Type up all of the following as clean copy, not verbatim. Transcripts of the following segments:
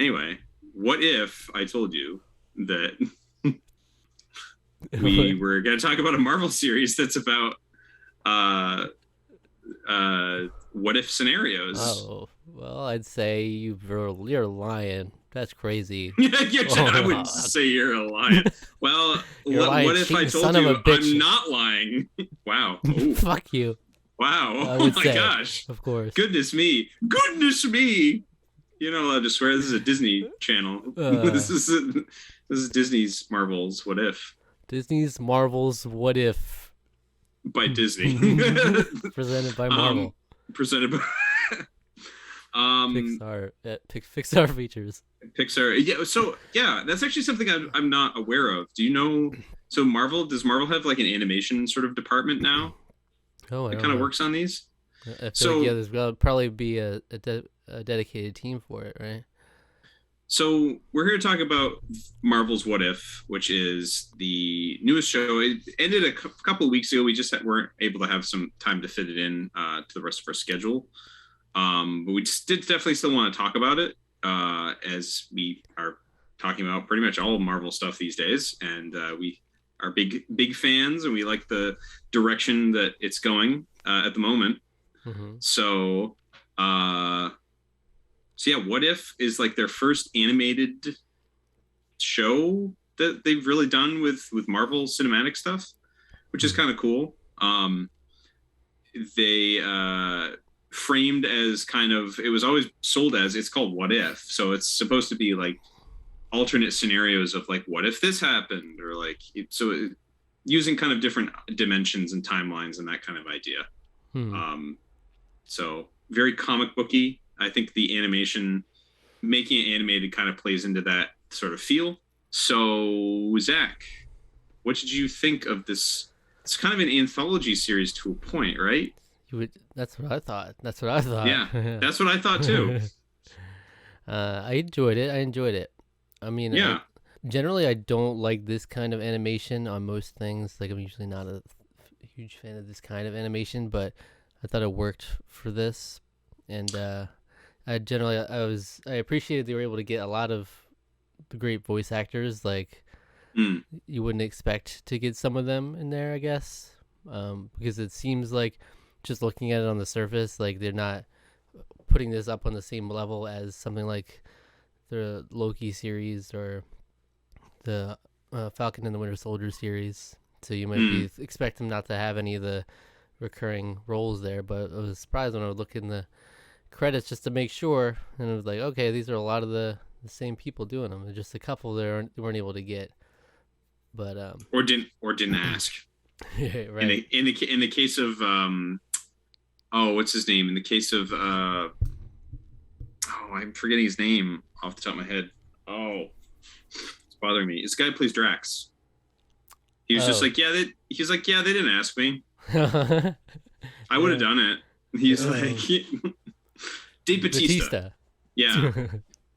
Anyway, what if I told you that we were going to talk about a Marvel series that's about uh, what if scenarios? Oh, well, I'd say you're lying. That's crazy. I wouldn't Oh, say you're a liar. Well, you're lying, what if I cheating told son of a you I'm bitch. not lying? Wow. Oh, Fuck you. wow. I Oh would my say, gosh. of course. Goodness me. Goodness me. You're not allowed to swear. This is a Disney channel. Uh, This is Disney's Marvels. What if Disney's Marvel's What If by Disney? presented by um, Marvel. presented by Pixar. Pixar features. Pixar. Yeah. So yeah, that's actually something I'm not aware of. Do you know? So does Marvel have like an animation sort of department now Oh, I that don't kind of know. works on these? I feel like So there's gonna probably be a dedicated team for it, right? So we're here to talk about Marvel's What If, which is the newest show. It ended a couple of weeks ago. We just weren't able to have some time to fit it in to the rest of our schedule. But we did definitely still want to talk about it as we are talking about pretty much all Marvel stuff these days, and we are big fans, and we like the direction that it's going at the moment. Mm-hmm. So. So yeah, What If is like their first animated show that they've really done with Marvel cinematic stuff, which is kind of cool. They framed as kind of, it was always sold as, it's called What If, so it's supposed to be like alternate scenarios of like what if this happened, or like using kind of different dimensions and timelines and that kind of idea. So very comic booky. I think the animation, making it animated, kind of plays into that sort of feel. So, Zach, what did you think of this? It's kind of an anthology series to a point, right? That's what I thought. That's what I thought. Yeah, that's what I thought too. I enjoyed it. I mean, Yeah. Generally, I don't like this kind of animation on most things. Like, I'm usually not a huge fan of this kind of animation, but I thought it worked for this. And I appreciated they were able to get a lot of the great voice actors. Like, you wouldn't expect to get some of them in there, I guess, because it seems like, just looking at it on the surface, like they're not putting this up on the same level as something like the Loki series or the Falcon and the Winter Soldier series. So you might expect them not to have any of the recurring roles there. But I was surprised when I would look in the credits just to make sure, and it was like, okay, these are a lot of the same people doing them. There's just a couple they weren't able to get, but or didn't ask. Right. In the case of what's his name? In the case of I'm forgetting his name off the top of my head. Oh, it's bothering me. This guy plays Drax. He was just like, they didn't ask me. I would have done it. He's like, Dave Bautista. Yeah.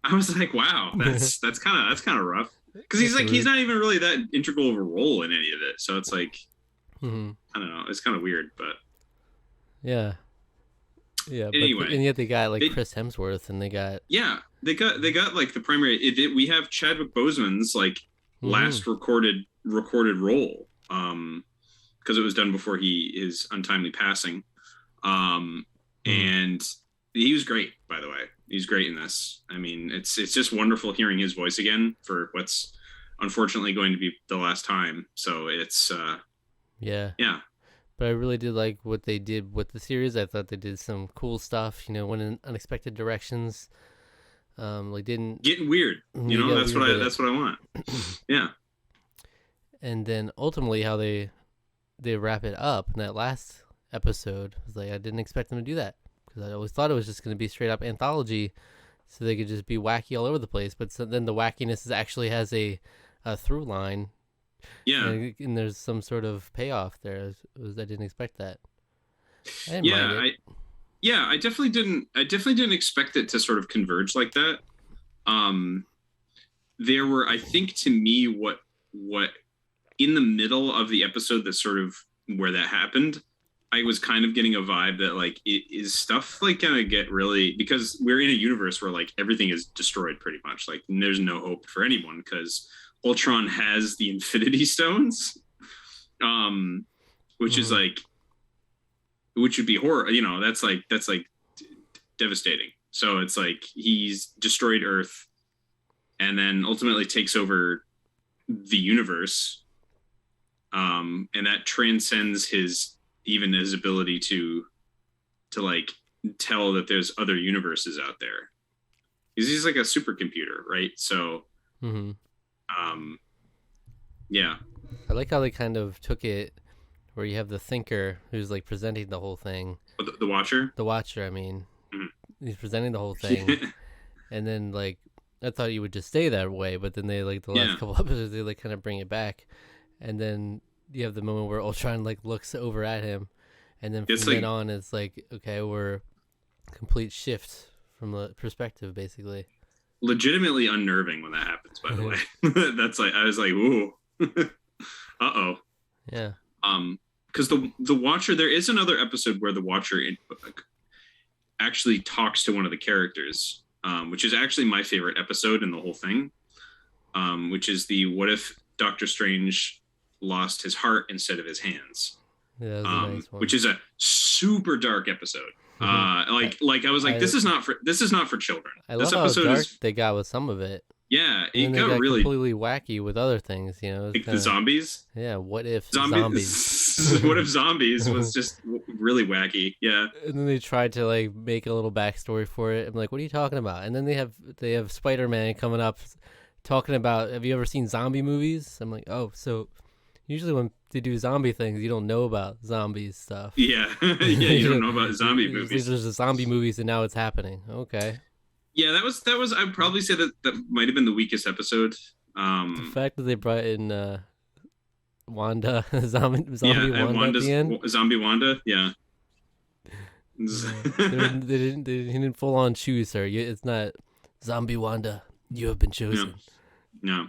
I was like, wow, that's kind of rough. Because he's not even really that integral of a role in any of it. So it's like, I don't know. It's kind of weird, but yeah. Anyway, and yet they got like Chris Hemsworth, and they got like the primary. We have Chadwick Boseman's like last recorded role, because it was done before his untimely passing, and he was great. By the way, he's great in this. I mean, it's just wonderful hearing his voice again for what's unfortunately going to be the last time. So it's yeah. But I really did like what they did with the series. I thought they did some cool stuff, went in unexpected directions. Getting weird. That's what I want. Yeah. And then ultimately how they wrap it up in that last episode, I was like, I didn't expect them to do that, because I always thought it was just going to be straight up anthology, so they could just be wacky all over the place. But then the wackiness actually has a through line. Yeah, and there's some sort of payoff there. I didn't expect that. I definitely didn't expect it to sort of converge like that. There were, I think, to me, what in the middle of the episode, that sort of where that happened, I was kind of getting a vibe that like it is stuff like gonna get really, because we're in a universe where like everything is destroyed pretty much. Like there's no hope for anyone because Ultron has the Infinity Stones, um, which is Mm-hmm. like, which would be horror. You know, that's like devastating. So it's like he's destroyed Earth and then ultimately takes over the universe, and that transcends his ability to like tell that there's other universes out there. He's like a supercomputer, right? So, Mm-hmm. um, yeah, I like how they kind of took it where you have the thinker who's like presenting the whole thing, the Watcher. the watcher. I mean, Mhm. he's presenting the whole thing, and then like I thought you would just stay that way, but then they like the last Yeah, couple episodes they like kind of bring it back, and then you have the moment where Ultron like looks over at him, and then it's from then like on it's like okay, we're complete shift from the perspective basically. legitimately unnerving when that happens. By the way, that's like I was like, ooh, uh-oh. Yeah. Because the Watcher, there is another episode where the Watcher actually talks to one of the characters, which is actually my favorite episode in the whole thing, which is the what if Doctor Strange lost his heart instead of his hands, Yeah, that was a nice one. which is a super dark episode. Like I was like, I this is not for children. I This love how episode dark is, they got with some of it, yeah, and then it they got got really completely wacky with other things. You know, it's like the kind of zombies. yeah. What if zombies? Zombies. What if zombies was just really wacky? Yeah, And then they tried to like make a little backstory for it. I'm like, what are you talking about? And then they have Spider-Man coming up, talking about. Have you ever seen zombie movies? I'm like, oh, so usually when they do zombie things, you don't know about zombie stuff. yeah, yeah. You don't know about zombie movies. There's a zombie movies, and now it's happening. Okay. Yeah, that was. I'd probably say that might have been the weakest episode. The Um, fact that they brought in Wanda, yeah, zombie and Wanda at the Wanda's end. zombie Wanda. Yeah, Yeah, they didn't full on choose her. It's not zombie Wanda. You have been yeah, chosen. no.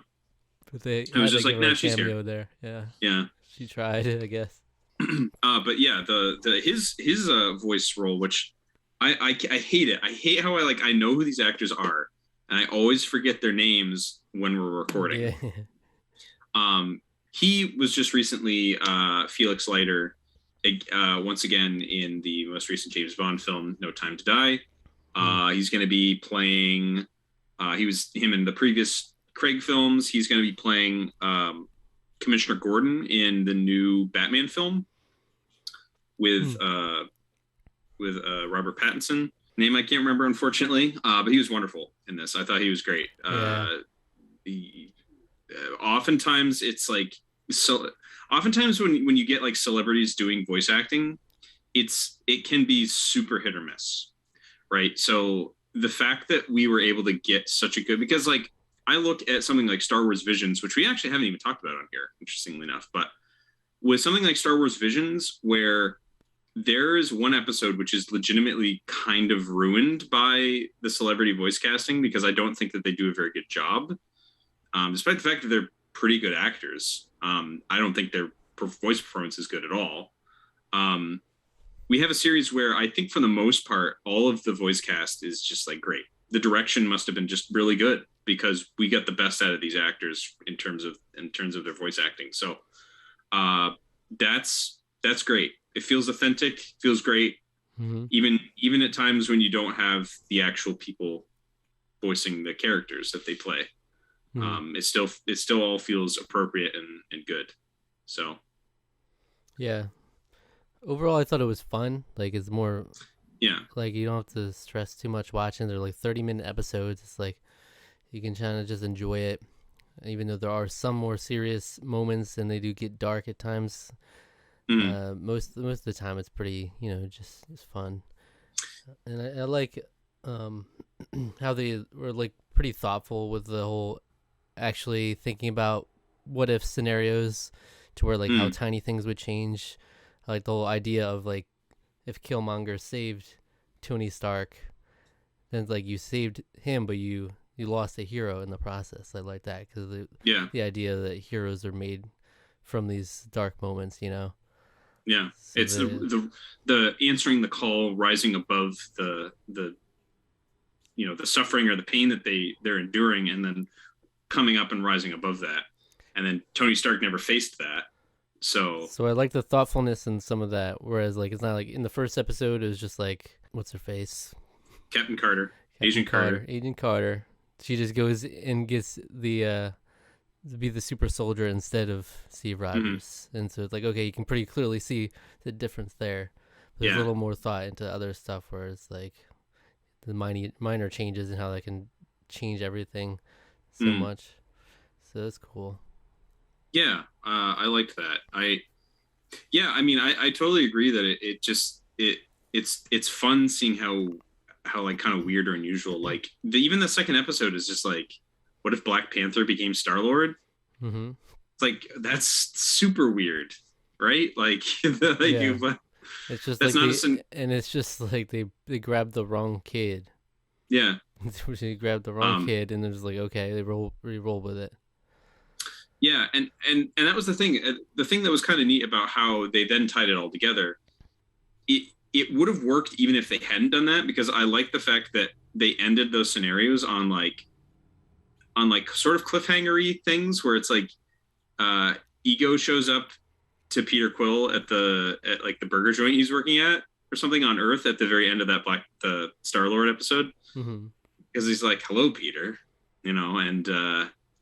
But they It was had to just give like, her nah, a she's here. cameo there. Yeah, Yeah. she tried, I guess. But yeah, the his voice role, which I hate it. I hate how I know who these actors are, and I always forget their names when we're recording. Yeah. Um, he was just recently Felix Leiter, once again in the most recent James Bond film, No Time to Die. He's going to be playing. He was him in the previous Craig films. He's going to be playing Commissioner Gordon in the new Batman film with Hmm. Robert Pattinson. Name I can't remember, unfortunately, but he was wonderful in this. I thought he was great. Yeah. He, oftentimes it's like so. Oftentimes when you get like celebrities doing voice acting, it can be super hit or miss, right? So the fact that we were able to get such a good, because like I look at something like Star Wars Visions, which we actually haven't even talked about on here, interestingly enough, but with something like Star Wars Visions, where there is one episode which is legitimately kind of ruined by the celebrity voice casting because I don't think that they do a very good job, despite the fact that they're pretty good actors. I don't think their voice performance is good at all. Um, we have a series where I think for the most part, all of the voice cast is just like great. The direction must have been just really good because we got the best out of these actors in terms of their voice acting. So uh, that's great. It feels authentic, feels great. Mm-hmm. Even at times when you don't have the actual people voicing the characters that they play, Mm-hmm. it still all feels appropriate and good. So Yeah. Overall, I thought it was fun. Like, it's more yeah, like you don't have to stress too much watching. They're like 30-minute episodes. It's like you can kind of just enjoy it, even though there are some more serious moments and they do get dark at times. mm, Most of the time, it's pretty, just it's fun, and I like um, how they were like pretty thoughtful with the whole actually thinking about what if scenarios to where like how mm, tiny things would change. I like the whole idea of like if Killmonger saved Tony Stark, then it's like you saved him, but you lost a hero in the process. I like that because yeah. the idea that heroes are made from these dark moments. Yeah, So it's the answering the call, rising above the the suffering or the pain that they're enduring, and then coming up and rising above that. And then Tony Stark never faced that. So I like the thoughtfulness in some of that, whereas like it's not like in the first episode it was just like what's her face, Captain Carter, Captain Agent Carter. Agent Carter. She just goes and gets the to be the super soldier instead of Steve Rogers, and so it's like okay, you can pretty clearly see the difference there. There's a little more thought into other stuff where it's like the minor changes and how that can change everything so much. So that's cool. Yeah, I liked that. I mean, I totally agree that it's fun seeing how like kind of weird or unusual. Like even the second episode is just like, what if Black Panther became Star-Lord? Mm-hmm. It's like that's super weird, right? Like, It's just that's like not and it's just like they grabbed the wrong kid. Yeah. They grabbed the wrong kid, and they're just like, okay, they roll with it. Yeah, and that was the thing. The thing that was kind of neat about how they then tied it all together. It would have worked even if they hadn't done that, because I like the fact that they ended those scenarios on like sort of cliffhangery things where it's like Ego shows up to Peter Quill at like the burger joint he's working at or something on Earth at the very end of the Star-Lord episode. Mm-hmm. Because he's like, hello, Peter, and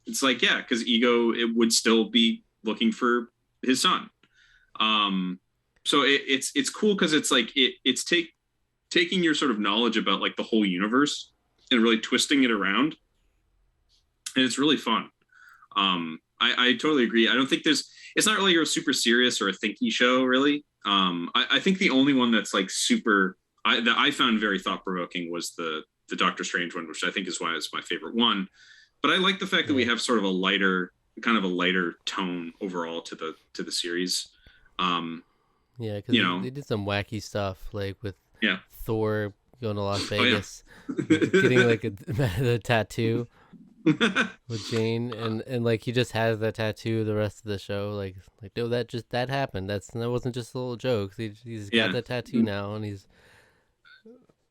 it's like, yeah, because Ego, it would still be looking for his son. So it's cool because it's like it's taking your sort of knowledge about like the whole universe and really twisting it around, and it's really fun. I totally agree. I don't think it's not really a super serious or a thinky show, really. I think the only one that's like super that I found very thought provoking was the Doctor Strange one, which I think is why it's my favorite one. But I like the fact that we have sort of a lighter tone overall to the series. Yeah, because they did some wacky stuff like with Thor going to Las Vegas, getting like a tattoo with Jane, and like he just has that tattoo the rest of the show. Like no, that happened. That wasn't just a little joke. He's got that tattoo now, and he's.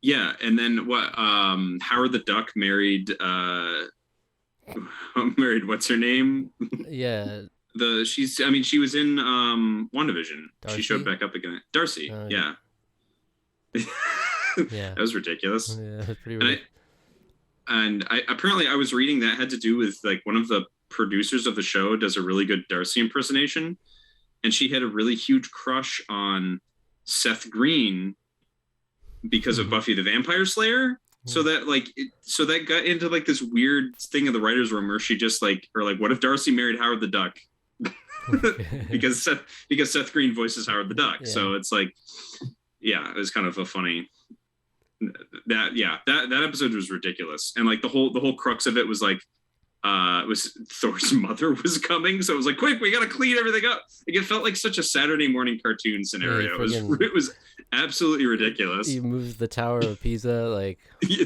Yeah, and then what? Howard the Duck married what's her name? Yeah. She was in WandaVision. Darcy? She showed back up again. Darcy. Yeah. That was ridiculous. Yeah, that's pretty weird. And I apparently I was reading that had to do with like one of the producers of the show does a really good Darcy impersonation, and she had a really huge crush on Seth Green because of Buffy the Vampire Slayer. So that that got into like this weird thing in the writer's room where she just like, or like, what if Darcy married Howard the Duck? because Seth Green voices Howard the Duck. Yeah. So it's like, yeah, it was kind of a funny that episode was ridiculous. And like the whole crux of it was like, it was Thor's mother was coming. So it was like, quick, we got to clean everything up. Like it felt like such a Saturday morning cartoon scenario. It was absolutely ridiculous. He moves the Tower of Pisa, like. Yeah.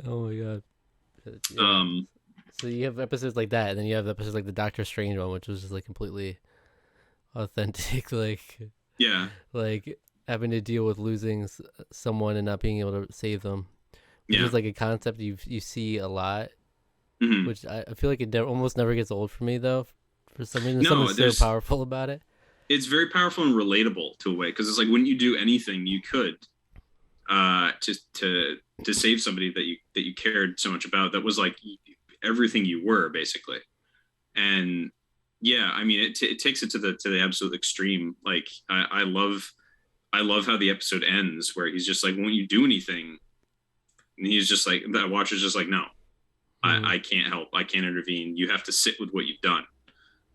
Oh my god. Yeah. So you have episodes like that, and then you have episodes like the Doctor Strange one, which was just like completely authentic, like. Yeah. Like having to deal with losing someone and not being able to save them. Which is like a concept you see a lot, which I feel like it almost never gets old for me though. For some reason, something's so powerful about it. It's very powerful and relatable to a way, because it's like when you do anything you could to save somebody that you cared so much about, that was like everything you were basically. And yeah, I mean it takes it to the absolute extreme. Like I love how the episode ends where he's just like, won't you do anything? And he's just like, that watcher's just like, no, I can't help. I can't intervene. You have to sit with what you've done,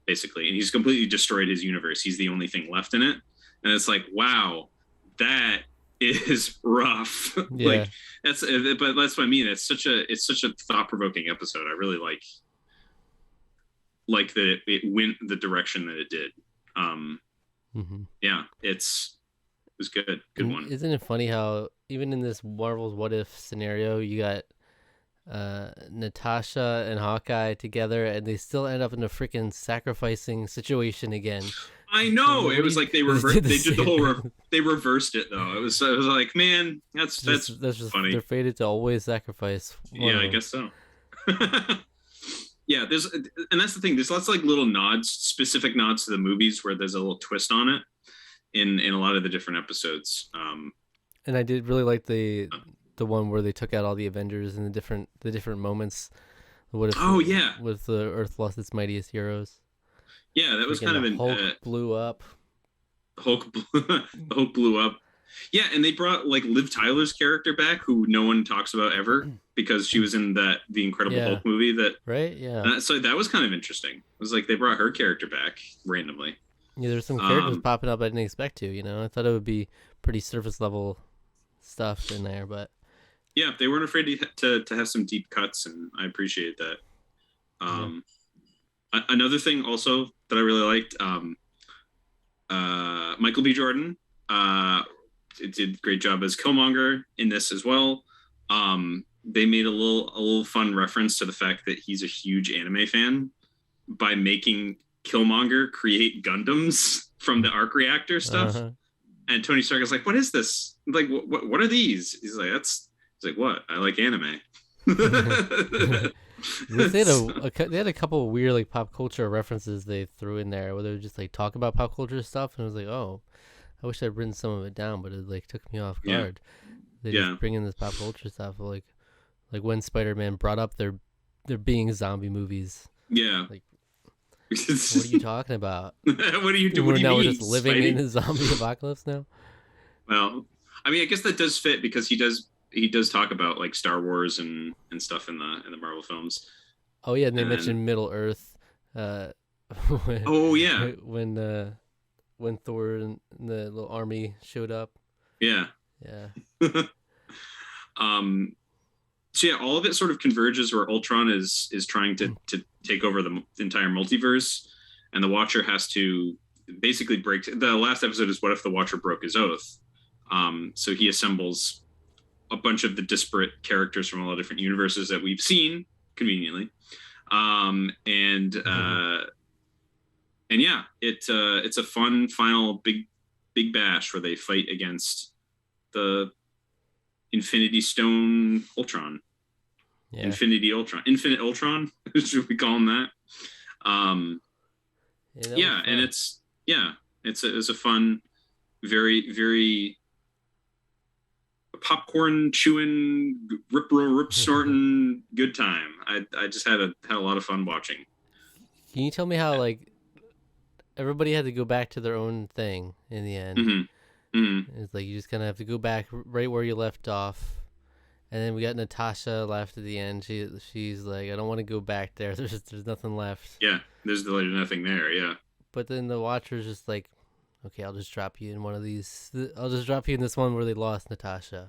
basically. And he's completely destroyed his universe. He's the only thing left in it. And it's like, wow, that is rough. Yeah. Like but that's what I mean. It's such a thought-provoking episode. I really like that it went the direction that it did. Yeah, it was good. Good one. Isn't it funny how even in this Marvel's What If scenario, you got Natasha and Hawkeye together, and they still end up in a freaking sacrificing situation again. I know. What It do was you? like they did the whole they reversed it though. It was like, man, that's that's just funny. they're fated to always sacrifice. Yeah, I guess so. Yeah, there's and that's the thing. There's lots of like little nods, specific nods to the movies where there's a little twist on it in a lot of the different episodes. And I did really like the one where they took out all the Avengers and the different moments. What if? Oh yeah, with the Earth lost its mightiest heroes. Yeah, that was Again, kind of an Hulk blew up. Hulk blew up. Yeah, and they brought like Liv Tyler's character back, who no one talks about ever because she was in the Incredible Hulk movie. That right, yeah. So that was kind of interesting. It was like they brought her character back randomly. Yeah, there's some characters popping up I didn't expect to. I thought it would be pretty surface level stuff in there, but yeah, they weren't afraid to have some deep cuts, and I appreciate that. Another thing also that I really liked, Michael B. Jordan did a great job as Killmonger in this as well. They made a little fun reference to the fact that he's a huge anime fan by making Killmonger create Gundams from the arc reactor stuff. And Tony Stark is like, "What is this? Like, what are these?" He's like, "What? I like anime." they had a couple of weird like pop culture references they threw in there where they would just like talk about pop culture stuff, and I was like, oh, I wish I'd written some of it down, but it like took me off guard. They just bring in this pop culture stuff, like when Spider-Man brought up there being zombie movies. Yeah, like what are you talking about? What are you doing? We're just living in a zombie apocalypse now. Well, I mean, I guess that does fit because he does talk about like Star Wars and stuff in the Marvel films. Oh yeah, and they mentioned Middle Earth. When Thor and the little army showed up. Yeah. So yeah, all of it sort of converges where Ultron is trying to take over the entire multiverse, and the Watcher has to basically break. The last episode is what if the Watcher broke his oath? So he assembles a bunch of the disparate characters from all the different universes that we've seen conveniently, and yeah, it's a fun final big bash where they fight against the Infinity Stone Ultron. Yeah. Infinite Ultron, should we call him that? And it's a fun, very very popcorn chewing, rip snorting good time. I just had a lot of fun watching. Can you tell me how like everybody had to go back to their own thing in the end? It's like you just kind of have to go back right where you left off. And then we got Natasha left at the end. She's like, I don't want to go back there. There's nothing left. Yeah, there's literally nothing there. Yeah. But then the Watcher's just like, okay, I'll just drop you in one of these. I'll just drop you in this one where they lost Natasha.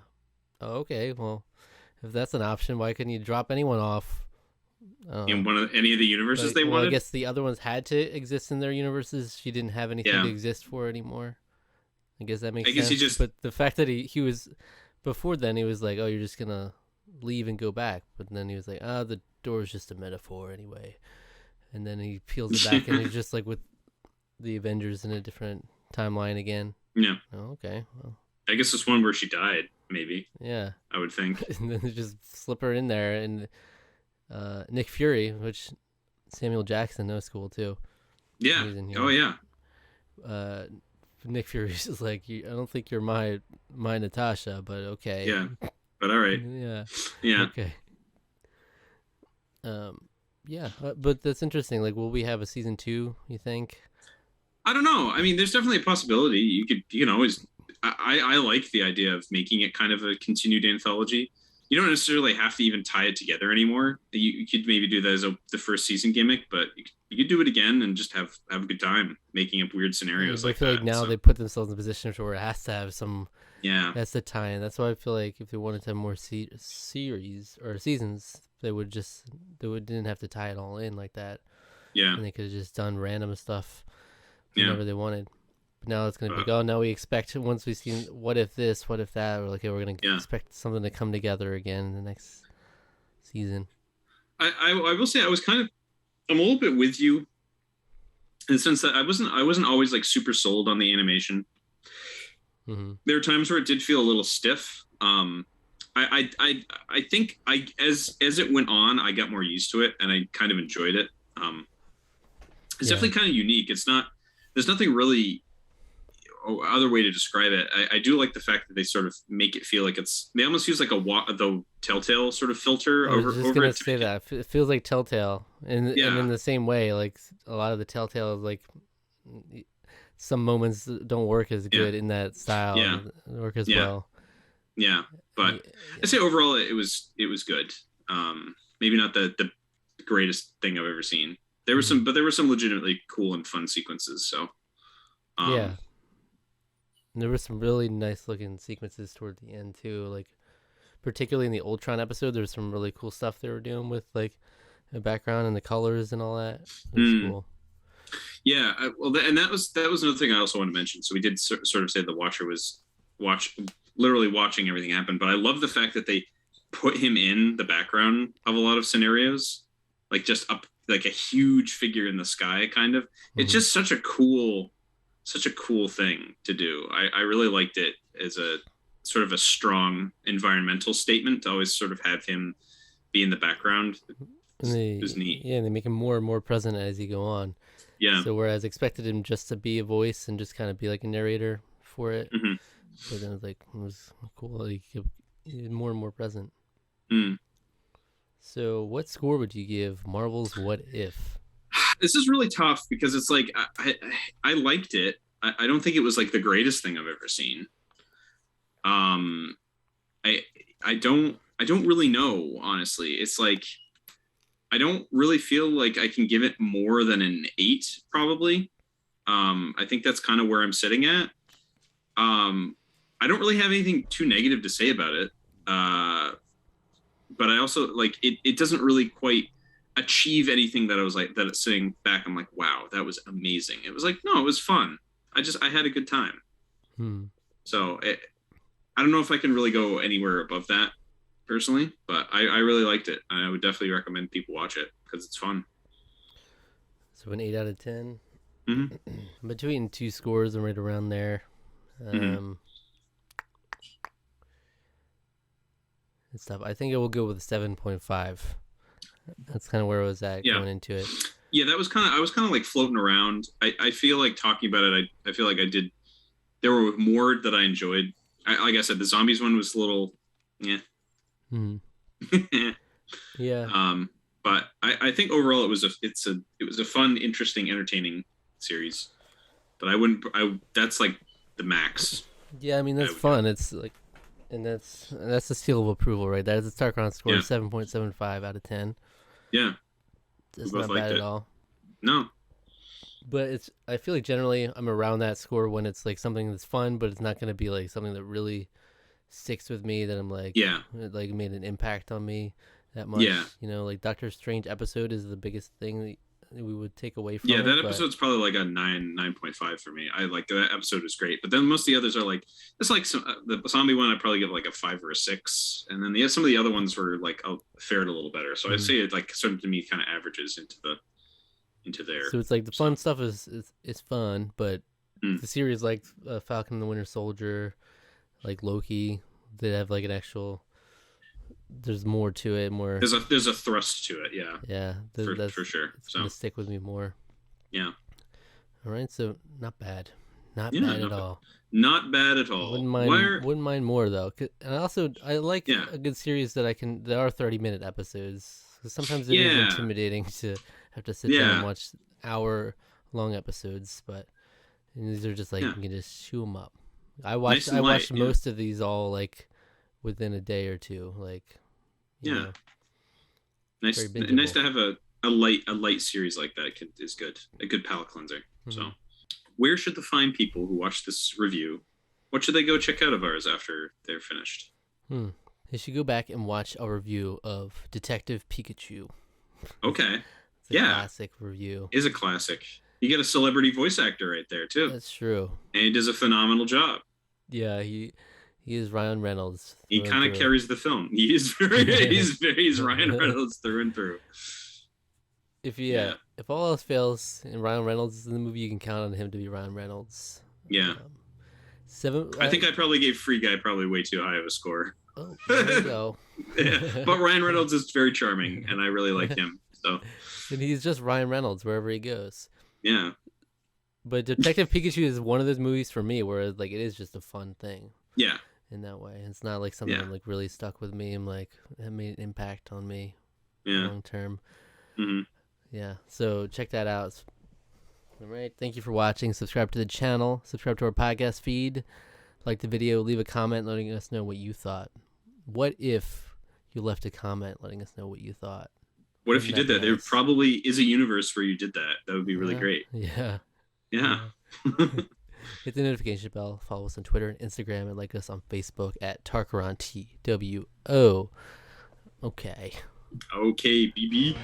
Oh, okay. Well, if that's an option, why couldn't you drop anyone off? In any of the universes they wanted? I guess the other ones had to exist in their universes. She didn't have anything to exist for anymore. I guess that makes sense. But the fact that he was before then, he was like, "Oh, you're just gonna leave and go back," but then he was like, the door is just a metaphor anyway." And then he peels it back, and he's just like with the Avengers in a different timeline again. Yeah. Oh, okay. Well, I guess this one where she died, maybe. Yeah. I would think. And then they just slip her in there, and Nick Fury, which Samuel Jackson knows cool too. Yeah. Oh yeah. Nick Fury's just like, I don't think you're my Natasha, but okay. Yeah, but all right. Yeah. Okay. But that's interesting. Like, will we have a season 2? You think? I don't know. I mean, there's definitely a possibility. You can always. I like the idea of making it kind of a continued anthology. You don't necessarily have to even tie it together anymore. You could maybe do that as the first season gimmick, but you could do it again and just have a good time making up weird scenarios like that. I feel like now they put themselves in a position where it has to have some. Yeah. That's the tie-in. That's why I feel like if they wanted to have more series or seasons, they didn't have to tie it all in like that. Yeah. And they could have just done random stuff whenever they wanted. Now it's going to be, now we expect, once we've seen what if this, what if that, we're like, okay, we're going to expect something to come together again in the next season. I will say I'm a little bit with you in the sense that I wasn't always like super sold on the animation. Mm-hmm. There are times where it did feel a little stiff. I think as it went on, I got more used to it and I kind of enjoyed it. It's definitely kind of unique. There's nothing really other way to describe it. I do like the fact that they sort of make it feel like they almost use like the Telltale sort of filter I was over just gonna it. say that it feels like Telltale, and in the same way, like a lot of the Telltale, like some moments don't work as good in that style. Yeah, work as well. Yeah, but I'd say overall it was good. Maybe not the greatest thing I've ever seen. There were some legitimately cool and fun sequences. So yeah. And there were some really nice looking sequences toward the end too, like particularly in the Ultron episode. There's some really cool stuff they were doing with like the background and the colors and all that. It was cool. Yeah, and that was another thing I also wanted to mention. So we did sort of say the Watcher was literally watching everything happen, but I love the fact that they put him in the background of a lot of scenarios, like just up like a huge figure in the sky, kind of. It's just such a cool thing to do. I really liked it as a sort of a strong environmental statement to always sort of have him be in the background. It was neat. Yeah, and they make him more and more present as you go on. Yeah. So whereas expected him just to be a voice and just kind of be like a narrator for it, but then it was cool. Like more and more present. So what score would you give Marvel's What If? This is really tough because it's like I liked it. I don't think it was like the greatest thing I've ever seen. I don't really know, honestly. It's like I don't really feel like I can give it more than an 8, probably. I think that's kind of where I'm sitting at. I don't really have anything too negative to say about it. But I also like it doesn't really quite achieve anything that I was like, that it's sitting back, I'm like, wow, that was amazing. It was like, no, it was fun. I had a good time. So I don't know if I can really go anywhere above that personally, but I really liked it. I would definitely recommend people watch it because it's fun. So an 8 out of 10. Between two scores, I'm right around there. And stuff. I think it will go with a 7.5. That's kind of where I was at going into it. Yeah, I was kind of like floating around. I feel like talking about it, I feel like there were more that I enjoyed. Like I said, the zombies one was a little, yeah. Yeah. But I think overall it was a fun, interesting, entertaining series. But that's like the max. Yeah, I mean that's fun. It's like, and that's the seal of approval, right? That is a Tarqaron score of 7.75 out of 10. Yeah, it's not bad at all. No, but I feel like generally I'm around that score when it's like something that's fun, but it's not going to be like something that really sticks with me, that I'm like, it like made an impact on me that much. You know, like Doctor Strange episode is the biggest thing that we would take away from that episode's probably like a 9.5 for me. I like that episode was great, but then most of the others are like, it's like the zombie one I'd probably give like a 5 or a 6, and then some of the other ones were like fared a little better. So I'd say it like sort of to me kind of averages into there. So it's like the fun stuff is fun, but the series like Falcon and the Winter Soldier, like Loki, they have like an actual. There's more to it. There's a thrust to it. Yeah. For sure. It's gonna stick with me more. Yeah. All right. So not bad. Not bad at all. Not bad at all. Wouldn't mind more though. And I like a good series that there are 30-minute episodes. Because sometimes it is intimidating to have to sit down and watch hour-long episodes, but these are just like you can just chew them up. I watched most of these all like within a day or two, like. You know, nice to have a light series like that is good. A good palate cleanser. So, where should the fine people who watch this review, what should they go check out of ours after they're finished? They should go back and watch our review of Detective Pikachu. Okay. It's a classic review. Is a classic. You get a celebrity voice actor right there too. That's true. And he does a phenomenal job. Yeah, he He is Ryan Reynolds. He kind of carries the film. He's Ryan Reynolds through and through. If all else fails and Ryan Reynolds is in the movie, you can count on him to be Ryan Reynolds. Yeah. I think I probably gave Free Guy probably way too high of a score. Oh, there you go. Yeah. But Ryan Reynolds is very charming, and I really like him. So. And he's just Ryan Reynolds wherever he goes. Yeah. But Detective Pikachu is one of those movies for me where like it is just a fun thing. Yeah. In that way, it's not like something that, like really stuck with me and like it made an impact on me. Long term. Mm-hmm. Yeah. So check that out. All right. Thank you for watching. Subscribe to the channel. Subscribe to our podcast feed. Like the video. Leave a comment letting us know what you thought. What if you left a comment letting us know what you thought? What if you did that? There probably is a universe where you did that. That would be really great. Yeah. Yeah. Hit the notification bell. Follow us on Twitter and Instagram, and like us on Facebook at Tarqaron TWO. Okay. Okay, BB.